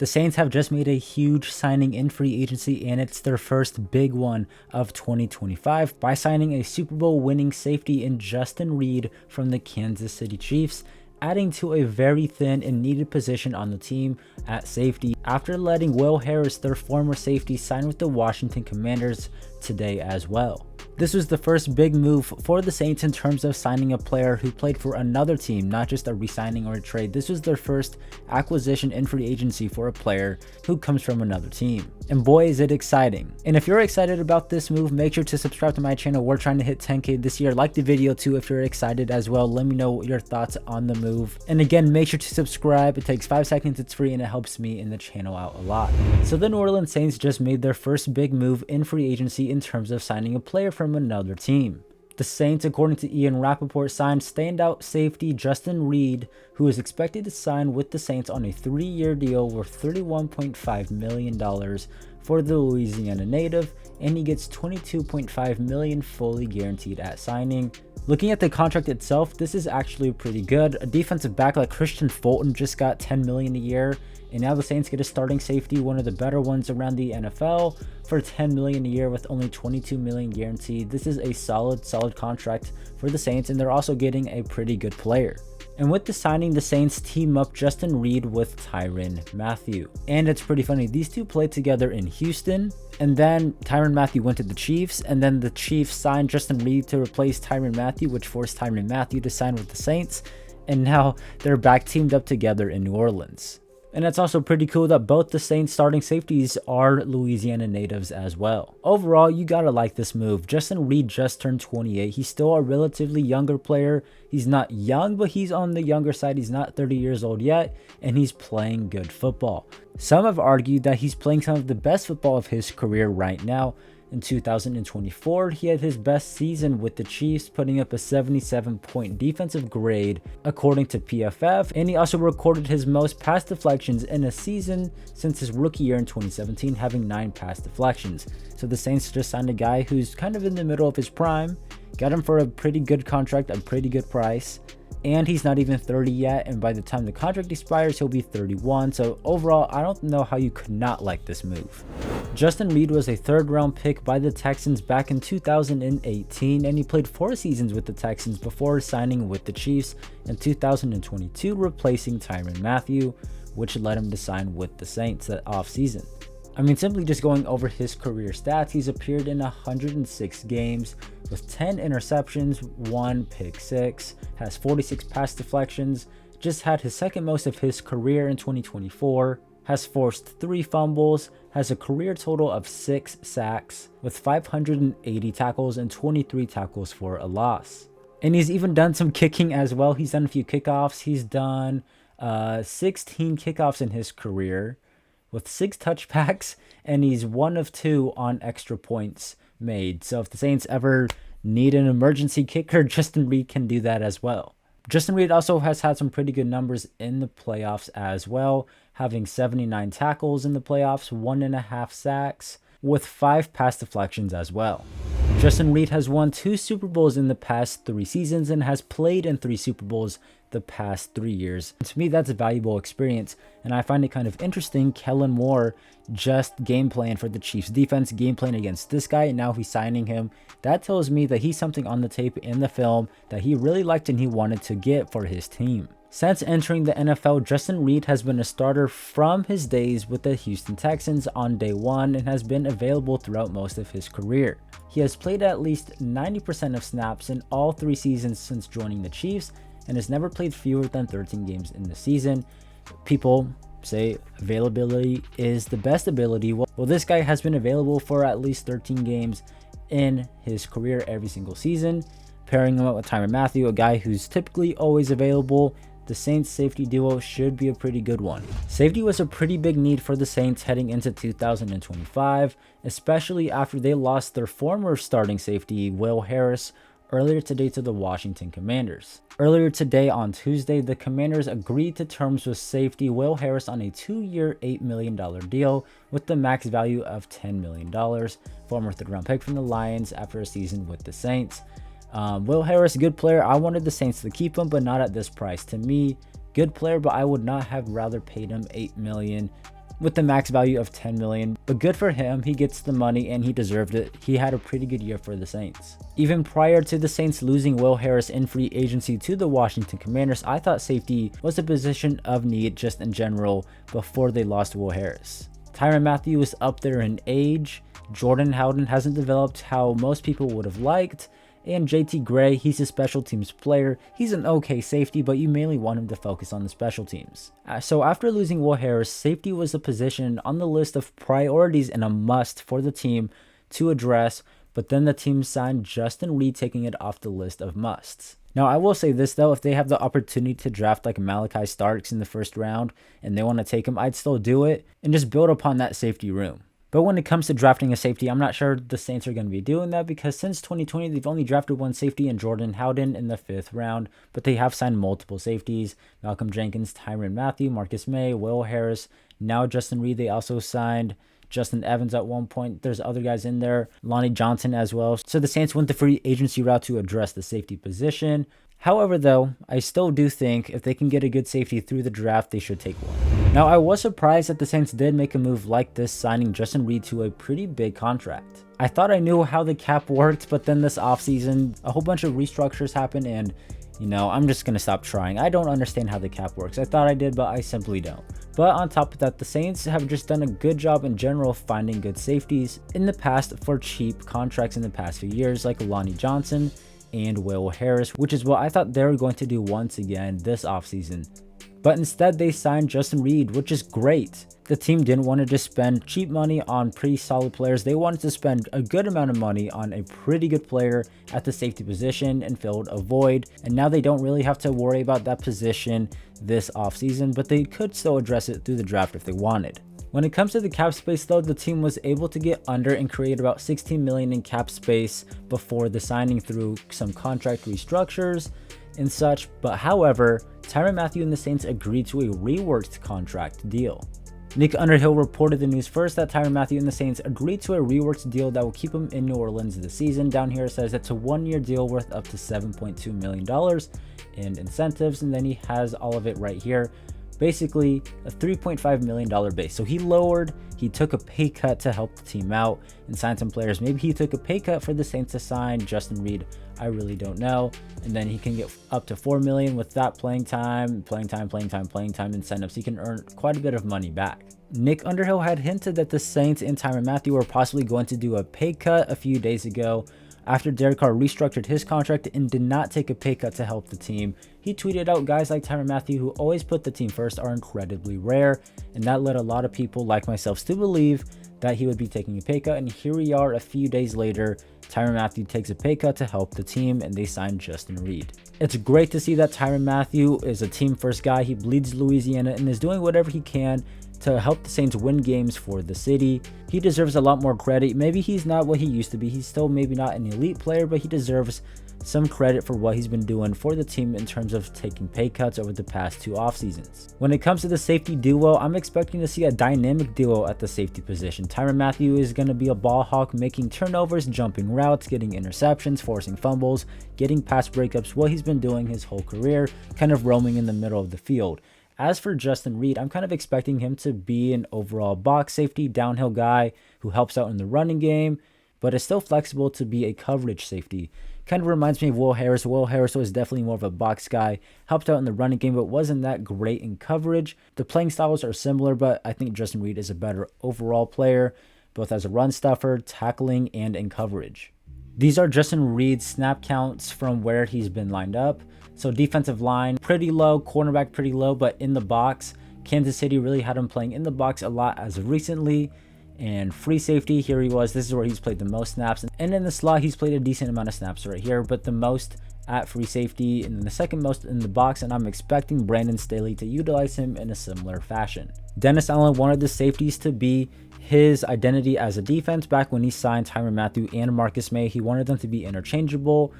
The Saints have just made a huge signing in free agency, and it's their first big one of 2025 by signing a Super Bowl winning safety in Justin Reid from the Kansas City Chiefs, adding to a very thin and needed position on the team at safety after letting Will Harris, their former safety, sign with the Washington Commanders today as well. This was the first big move for the Saints in terms of signing a player who played for another team, not just a re-signing or a trade. This was their first acquisition in free agency for a player who comes from another team. And boy, is it exciting. And if you're excited about this move, make sure to subscribe to my channel. We're trying to hit 10K this year. Like the video too if you're excited as well. Let me know your thoughts on the move. And again, make sure to subscribe. It takes 5 seconds, it's free, and it helps me and the channel out a lot. So the New Orleans Saints just made their first big move in free agency in terms of signing a player from another team. The Saints, according to Ian Rappaport, signed standout safety Justin Reid, who is expected to sign with the Saints on a 3-year deal worth $31.5 million for the Louisiana native, and he gets $22.5 million fully guaranteed at signing. Looking at the contract itself, this is actually pretty good. A defensive back like Christian Fulton just got $10 million a year, and now the Saints get a starting safety, one of the better ones around the NFL, for $10 million a year with only $22 million guaranteed. This is a solid contract for the Saints, and they're also getting a pretty good player. And with the signing, the Saints team up Justin Reid with Tyrann Mathieu. And it's pretty funny, these two played together in Houston, and then Tyrann Mathieu went to the Chiefs, and then the Chiefs signed Justin Reid to replace Tyrann Mathieu, which forced Tyrann Mathieu to sign with the Saints, and now they're back teamed up together in New Orleans. And it's also pretty cool that both the Saints starting safeties are Louisiana natives as well. Overall, you gotta like this move. Justin Reid just turned 28. He's still a relatively younger player. He's not young, but he's on the younger side. He's not 30 years old yet, and he's playing good football. Some have argued that he's playing some of the best football of his career right now. In 2024, he had his best season with the Chiefs, putting up a 77-point defensive grade according to PFF, and he also recorded his most pass deflections in a season since his rookie year in 2017, having 9 pass deflections. So the Saints just signed a guy who's kind of in the middle of his prime, got him for a pretty good contract, a pretty good price, and he's not even 30 yet, and by the time the contract expires, he'll be 31. So overall, I don't know how you could not like this move. Justin Reid was a 3rd-round pick by the Texans back in 2018, and he played 4 seasons with the Texans before signing with the Chiefs in 2022, replacing Tyrann Mathieu, which led him to sign with the Saints that offseason. I mean, simply just going over his career stats, he's appeared in 106 games with 10 interceptions, 1 pick 6, has 46 pass deflections, just had his 2nd most of his career in 2024, has forced 3 fumbles, has a career total of 6 sacks with 580 tackles and 23 tackles for a loss. And he's even done some kicking as well. He's done a few kickoffs. He's done 16 kickoffs in his career with 6 touchbacks, and he's 1 of 2 on extra points made. So if the Saints ever need an emergency kicker, Justin Reid can do that as well. Justin Reid also has had some pretty good numbers in the playoffs as well, having 79 tackles in the playoffs, 1.5 sacks, with 5 pass deflections as well. Justin Reid has won 2 Super Bowls in the past 3 seasons and has played in 3 Super Bowls the past 3 years. And to me, that's a valuable experience, and I find it kind of interesting. Kellen Moore just game plan for the Chiefs defense, game plan against this guy, and now he's signing him. That tells me that he's something on the tape in the film that he really liked and he wanted to get for his team. Since entering the NFL, Justin Reid has been a starter from his days with the Houston Texans on day 1 and has been available throughout most of his career. He has played at least 90% of snaps in all 3 seasons since joining the Chiefs and has never played fewer than 13 games in the season. People say availability is the best ability. Well, this guy has been available for at least 13 games in his career every single season. Pairing him up with Tyrann Mathieu, a guy who's typically always available, the Saints safety duo should be a pretty good one. Safety was a pretty big need for the Saints heading into 2025, especially after they lost their former starting safety, Will Harris, earlier today to the Washington Commanders. Earlier today on Tuesday, the Commanders agreed to terms with safety Will Harris on a 2-year, $8 million deal with the max value of $10 million, former 3rd-round pick from the Lions after a season with the Saints. Will Harris, good player. I wanted the Saints to keep him, but not at this price. To me, good player, but I would not have rather paid him $8 million with the max value of $10 million. But good for him, he gets the money and he deserved it. He had a pretty good year for the Saints. Even prior to the Saints losing Will Harris in free agency to the Washington Commanders, I thought safety was a position of need just in general before they lost Will Harris. Tyrann Mathieu is up there in age. Jordan Howden hasn't developed how most people would have liked. And JT Gray, he's a special teams player. He's an okay safety, but you mainly want him to focus on the special teams. So after losing Will Harris, safety was a position on the list of priorities and a must for the team to address, but then the team signed Justin Reid, taking it off the list of musts. Now, I will say this though, if they have the opportunity to draft like Malachi Starks in the first round and they want to take him, I'd still do it and just build upon that safety room. But when it comes to drafting a safety, I'm not sure the Saints are going to be doing that because since 2020, they've only drafted one safety in Jordan Howden in the 5th round, but they have signed multiple safeties: Malcolm Jenkins, Tyrann Mathieu, Marcus May, Will Harris, now Justin Reid. They also signed Justin Evans at one point. There's other guys in there, Lonnie Johnson as well. So the Saints went the free agency route to address the safety position. However, though, I still do think if they can get a good safety through the draft, they should take one. Now, I was surprised that the Saints did make a move like this, signing Justin Reid to a pretty big contract. I thought I knew how the cap worked, but then this offseason, a whole bunch of restructures happened, and, I'm just going to stop trying. I don't understand how the cap works. I thought I did, but I simply don't. But on top of that, the Saints have just done a good job in general finding good safeties in the past for cheap contracts in the past few years, like Lonnie Johnson and Will Harris, which is what I thought they were going to do once again this offseason. But instead, they signed Justin Reid, which is great. The team didn't want to just spend cheap money on pretty solid players. They wanted to spend a good amount of money on a pretty good player at the safety position and filled a void. And now they don't really have to worry about that position this offseason, but they could still address it through the draft if they wanted. When it comes to the cap space though, the team was able to get under and create about $16 million in cap space before the signing through some contract restructures and such. But however, Tyrann Mathieu and the Saints agreed to a reworked contract deal. Nick Underhill reported the news first that Tyrann Mathieu and the Saints agreed to a reworked deal that will keep him in New Orleans this season. Down here it says it's a 1-year deal worth up to $7.2 million in incentives, and then he has all of it right here. Basically a $3.5 million base. So he took a pay cut to help the team out and sign some players. Maybe he took a pay cut for the Saints to sign Justin Reid. I really don't know. And then he can get up to $4 million with that playing time incentives. He can earn quite a bit of money back. Nick Underhill had hinted that the Saints and Tyrann Mathieu were possibly going to do a pay cut a few days ago, after Derek Carr restructured his contract and did not take a pay cut to help the team. He tweeted out, "Guys like Tyrann Mathieu who always put the team first are incredibly rare," and that led a lot of people like myself to believe that he would be taking a pay cut. And here we are a few days later, Tyrann Mathieu takes a pay cut to help the team and they signed Justin Reid. It's great to see that Tyrann Mathieu is a team first guy. He bleeds Louisiana and is doing whatever he can to help the Saints win games for the city. He deserves a lot more credit. Maybe he's not what he used to be. He's still maybe not an elite player, but he deserves some credit for what he's been doing for the team in terms of taking pay cuts over the past 2 off seasons. When it comes to the safety duo, I'm expecting to see a dynamic duo at the safety position. Tyrann Mathieu is going to be a ball hawk, making turnovers, jumping routes, getting interceptions, forcing fumbles, getting pass breakups, what he's been doing his whole career, kind of roaming in the middle of the field. As for Justin Reid, I'm kind of expecting him to be an overall box safety, downhill guy who helps out in the running game, but is still flexible to be a coverage safety. Kind of reminds me of Will Harris. Will Harris was definitely more of a box guy, helped out in the running game, but wasn't that great in coverage. The playing styles are similar, but I think Justin Reid is a better overall player, both as a run stuffer, tackling, and in coverage. These are Justin Reid's snap counts from where he's been lined up. So defensive line, pretty low, cornerback pretty low, but in the box, Kansas City really had him playing in the box a lot as of recently. And free safety, here he was. This is where he's played the most snaps. And in the slot, he's played a decent amount of snaps right here, but the most at free safety and then the second most in the box. And I'm expecting Brandon Staley to utilize him in a similar fashion. Dennis Allen wanted the safeties to be his identity as a defense back when he signed Tyrann Mathieu and Marcus May. He wanted them to be interchangeable.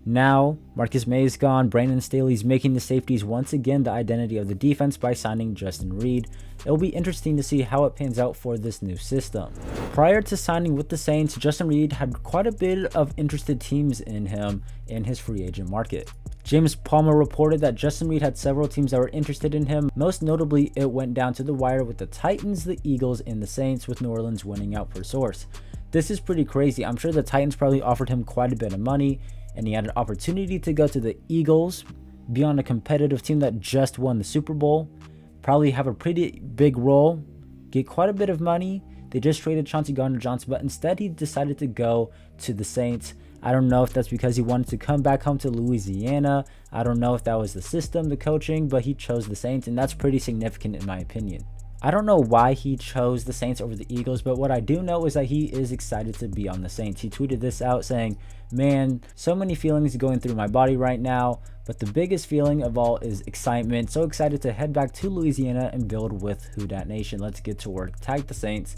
Now, Marcus May is gone. Brandon Staley's making the safeties once again the identity of the defense by signing Justin Reid. It'll be interesting to see how it pans out for this new system. Prior to signing with the Saints, Justin Reid had quite a bit of interested teams in him in his free agent market. James Palmer reported that Justin Reid had several teams that were interested in him. Most notably, it went down to the wire with the Titans, the Eagles, and the Saints, with New Orleans winning out per source. This is pretty crazy. I'm sure the Titans probably offered him quite a bit of money, and he had an opportunity to go to the Eagles, be on a competitive team that just won the Super Bowl, probably have a pretty big role, get quite a bit of money. They just traded Chauncey Gardner-Johnson, but instead he decided to go to the Saints. I don't know if that's because he wanted to come back home to Louisiana. I don't know if that was the system, the coaching, but he chose the Saints, and that's pretty significant in my opinion. I don't know why he chose the Saints over the Eagles, but what I do know is that he is excited to be on the Saints. He tweeted this out saying, "Man, so many feelings going through my body right now, but the biggest feeling of all is excitement. So excited to head back to Louisiana and build with Who Dat Nation. Let's get to work. Tag the Saints."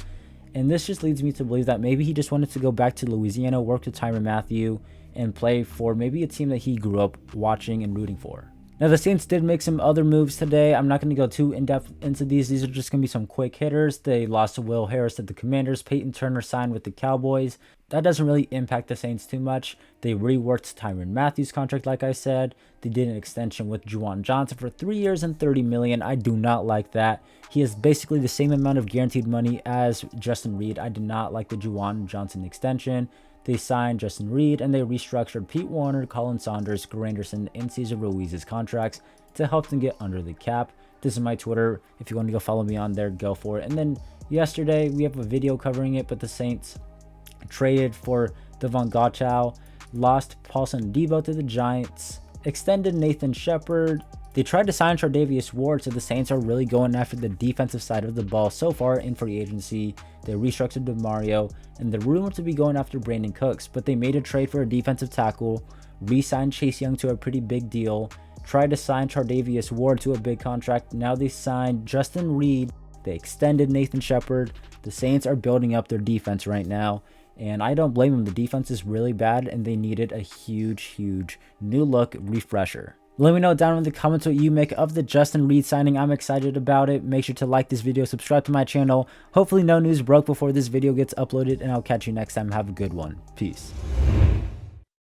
And this just leads me to believe that maybe he just wanted to go back to Louisiana, work with Tyrann Mathieu, and play for maybe a team that he grew up watching and rooting for. Now, the Saints did make some other moves today. I'm not going to go too in-depth into these. These are just going to be some quick hitters. They lost Will Harris to the Commanders. Peyton Turner signed with the Cowboys. That doesn't really impact the Saints too much. They reworked Tyrann Mathieu's contract, like I said. They did an extension with Juwan Johnson for 3 years and $30 million. I do not like that. He has basically the same amount of guaranteed money as Justin Reid. I did not like the Juwan Johnson extension. They signed Justin Reid, and they restructured Pete Warner, Colin Saunders, Gary Anderson, and Cesar Ruiz's contracts to help them get under the cap. This is my Twitter. If you want to go follow me on there, go for it. And then yesterday, we have a video covering it, but the Saints traded for Devon Gottschall, lost Paulson Debo to the Giants, extended Nathan Shepard. They tried to sign Chardavius Ward, so the Saints are really going after the defensive side of the ball so far in free agency. They restructured DeMario, and they're rumored to be going after Brandon Cooks, but they made a trade for a defensive tackle, re-signed Chase Young to a pretty big deal, tried to sign Chardavius Ward to a big contract. Now they signed Justin Reid. They extended Nathan Shepard. The Saints are building up their defense right now, and I don't blame them. The defense is really bad, and they needed a huge new look refresher. Let me know down in the comments what you make of the Justin Reid signing. I'm excited about it. Make sure to like this video, subscribe to my channel. Hopefully no news broke before this video gets uploaded, and I'll catch you next time. Have a good one. Peace.